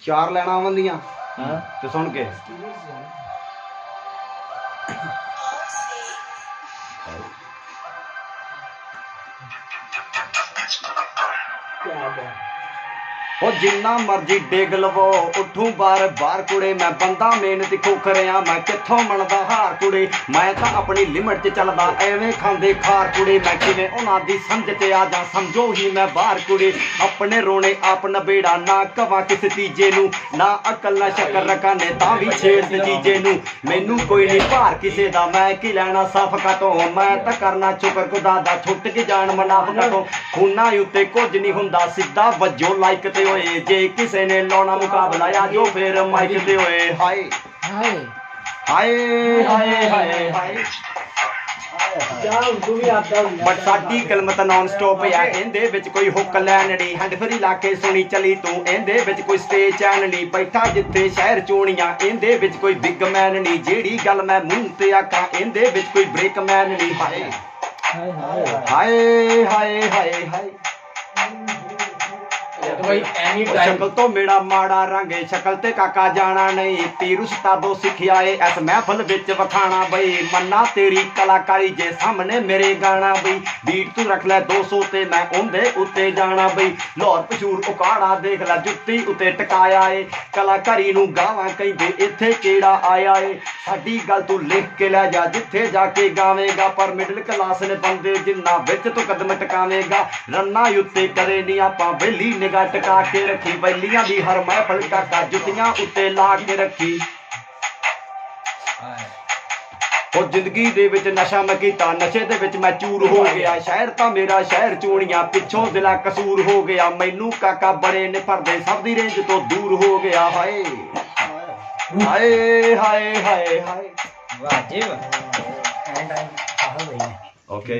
चार लैना आवंदियां ते सुन के ओ जिन्ना मर्जी डेग लवो उठू बार बार कुड़े मैं बंदा मेहनत खोखरिया मैं कित्थों मनदा हार कुड़े मैं तां अपनी लिमिट च चलदा एवें खांदे खार कुड़े मैं किवें उन्हां दी समझ ते आ जा समझो ही मैं बाहर कुड़े अपने रोने आप नबेड़ा ना कवां किस तीजे नू ना अकल ना शक्कर रखाने तां भी छेड़ जीजे नू मैनू कोई नहीं भार किसे दा मैं की लैना साफका तो मैं तां करना शुकर खुदा दा छुट के जान मुनाफका तो खूना उत्ते कुछ नहीं हुंदा सीधा वजो लाइक ते जे किसी ने लाना मुकाबला या जो फिर माइक दे होए हाय हाय हाय हाय हाय हाय but sari Kalimat non stop है इंदे विच कोई हुक लैन नहीं हैंड फ्री लाके सुनी चली तू इंदे विच कोई स्टेज चैन नहीं बैठा जिथे शहर चोणियां इंदे विच कोई बिग मैन नहीं जेड़ी गल मैं मुंह ते आखां इंदे विच कोई ब्रेक मैन नहीं हाय हाय हाय हाय हाय शक्ल तो मेरा माड़ा रंग शक्ल ते काका जाना नहीं तीरू सतादो सिखिया इस महफल विच वखाना बई मन्ना तेरी कलाकारी जे सामने मेरे गाना बई बीट तू रख लै 200 ते मैं उंदे उत्ते जाना बई लाहौर पशूर उकाड़ा देख लै जुत्ती उत्ते टकाया है कलाकारी नू गावां कहंदे इत्थे केड़ा आया है साडी गल तू लिख के लै जा जिथे जाके गावेगा पर मिडल क्लास ने बंदे जिन्ना विच तू कदम टकावेगा रन्ना उत्ते करे नहीं आपां वेली निगाह टका के रखी बैलियां दी हर महफल काका जुतियां उत्ते ला के रखी और जिंदगी दे विच नशा मैं कीता नशे दे विच मैं चूर हो गया शहर तां मेरा शहर चोणियां पिछों दिला कसूर हो गया मैनू काका बड़े ने परदे सब दी रेंज तो दूर हो गया हाय हाय हाय हाय हाय वाह जी वाह ओके